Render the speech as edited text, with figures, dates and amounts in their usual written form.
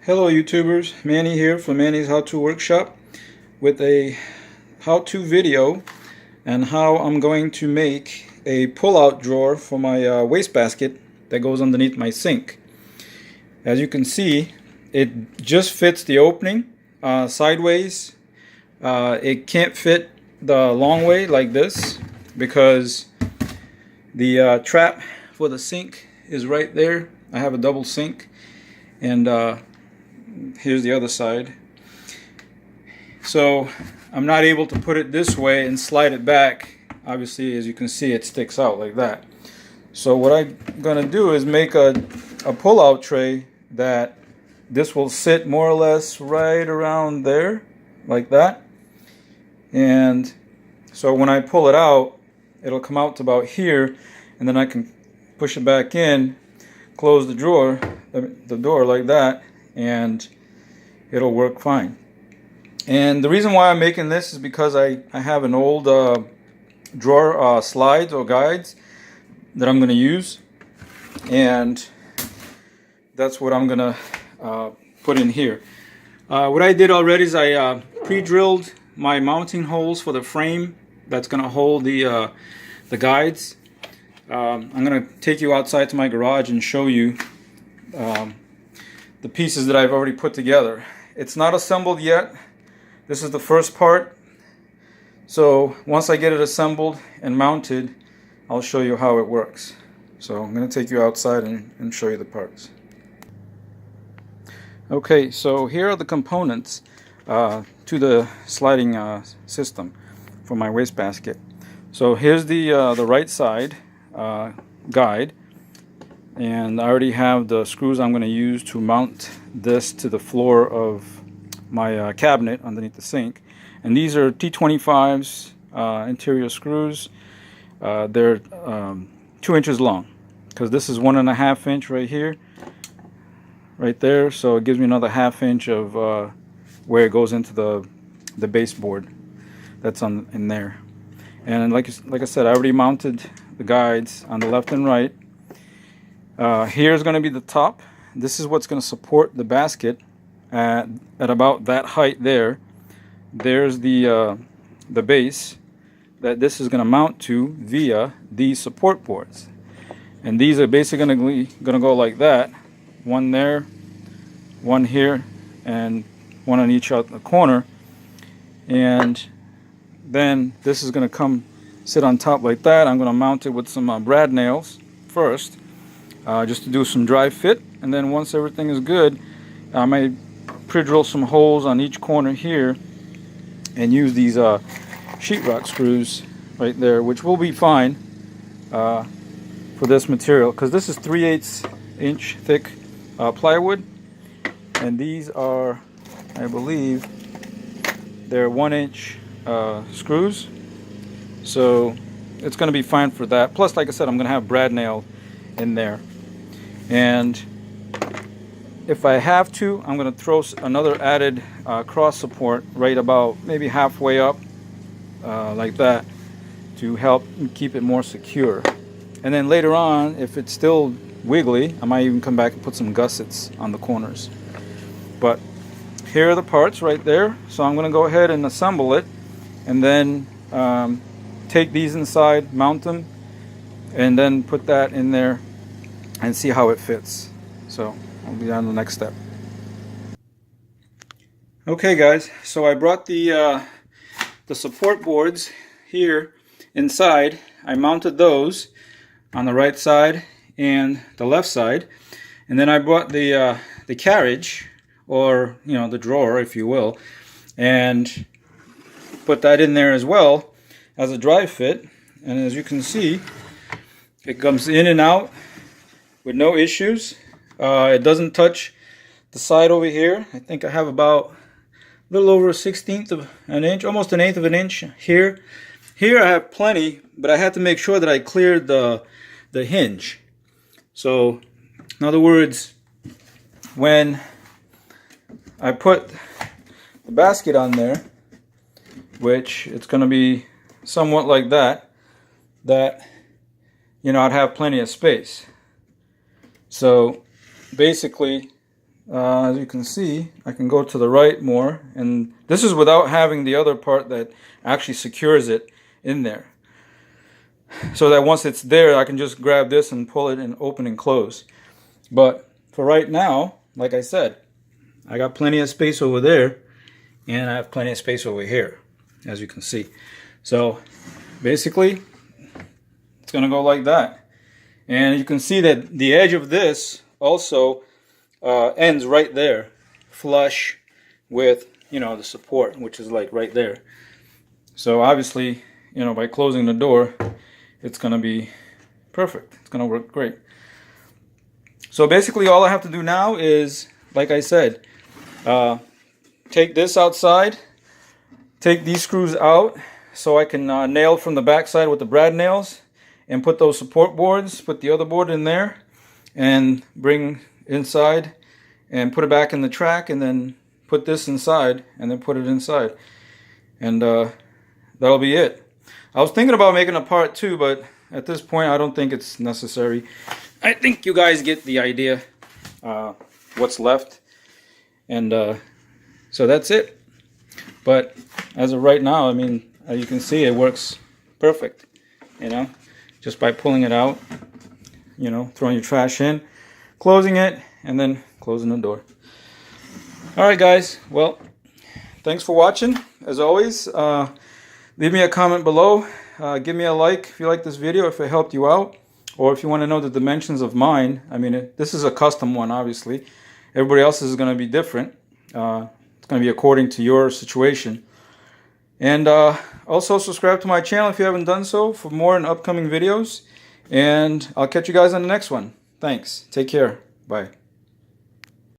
Hello YouTubers, Manny here from Manny's How-To Workshop with a how-to video on how I'm going to make a pull-out drawer for my wastebasket that goes underneath my sink. As you can see, it just fits the opening sideways. It can't fit the long way like this because the trap for the sink is right there. I have a double sink, and here's the other side. So I'm not able to put it this way and slide it back. Obviously, as you can see, it sticks out like that. So what I'm gonna do is make a pull-out tray that this will sit more or less right around there, like that. And so when I pull it out, it'll come out to about here, and then I can push it back in, close the drawer, the door like that, and it'll work fine. And the reason why I'm making this is because I have an old drawer slides or guides that I'm going to use, and that's what I'm going to put in here. What I did already is I pre-drilled my mounting holes for the frame that's going to hold the guides. I'm going to take you outside to my garage and show you the pieces that I've already put together. It's not assembled yet. This is the first part. So once I get it assembled and mounted, I'll show you how it works. So I'm going to take you outside and show you the parts. Okay, so here are the components to the sliding system for my wastebasket. So here's the right side guide, and I already have the screws I'm going to use to mount this to the floor of my cabinet underneath the sink. And these are T25s interior screws. They're 2 inches long, because this is 1.5 inch right here, right there. So it gives me another 1/2 inch of where it goes into the baseboard that's in there. And like I said, I already mounted the guides on the left and right. Here's going to be the top. This is what's going to support the basket at about that height there. There's the base that this is going to mount to via these support boards. And these are basically going to go like that. One there, one here, and one on each out the corner. And then this is going to come sit on top like that. I'm going to mount it with some brad nails first, just to do some dry fit. And then once everything is good, I may pre-drill some holes on each corner here and use these sheetrock screws right there, which will be fine for this material, because this is 3/8 inch thick plywood, and these are, I believe, they're 1 inch screws. So it's going to be fine for that. Plus, like I said, I'm going to have brad nail in there. And if I have to, I'm going to throw another added cross support right about maybe halfway up, like that, to help keep it more secure. And then later on, if it's still wiggly, I might even come back and put some gussets on the corners. But here are the parts right there. So I'm going to go ahead and assemble it, and then take these inside, mount them, and then put that in there and see how it fits. So I'll be on the next step. Okay guys, so I brought the support boards here inside. I mounted those on the right side and the left side, and then I brought the carriage, or the drawer if you will, and put that in there as well as a dry fit. And as you can see, it comes in and out with no issues. It doesn't touch the side over here. I think I have about a little over 1/16 of an inch, almost 1/8 of an inch here. Here I have plenty, but I had to make sure that I cleared the hinge. So in other words, when I put the basket on there, which it's going to be somewhat like that, I'd have plenty of space. So basically, as you can see, I can go to the right more, and this is without having the other part that actually secures it in there. So that once it's there, I can just grab this and pull it and open and close. But for right now, like I said, I got plenty of space over there, and I have plenty of space over here, as you can see. So basically, it's gonna go like that. And you can see that the edge of this also ends right there, flush with, you know, the support, which is like right there. So obviously, you know, by closing the door, it's gonna be perfect. It's gonna work great. So basically all I have to do now is, like I said, take this outside, take these screws out so I can nail from the back side with the brad nails, and put those support boards, put the other board in there, and bring inside and put it back in the track, and then put this inside, and then put it inside. And that'll be it. I was thinking about making a part 2, but at this point I don't think it's necessary. I think you guys get the idea, what's left. And so that's it. But as of right now, I mean, as you can see, it works perfect, you know, just by pulling it out, you know, throwing your trash in, closing it, and then closing the door. Alright guys, well, thanks for watching. As always, leave me a comment below, give me a like if you like this video, if it helped you out, or if you want to know the dimensions of mine. I mean, this is a custom one, obviously. Everybody else is going to be different. It's going to be according to your situation. And also subscribe to my channel if you haven't done so for more and upcoming videos. And I'll catch you guys on the next one. Thanks. Take care. Bye.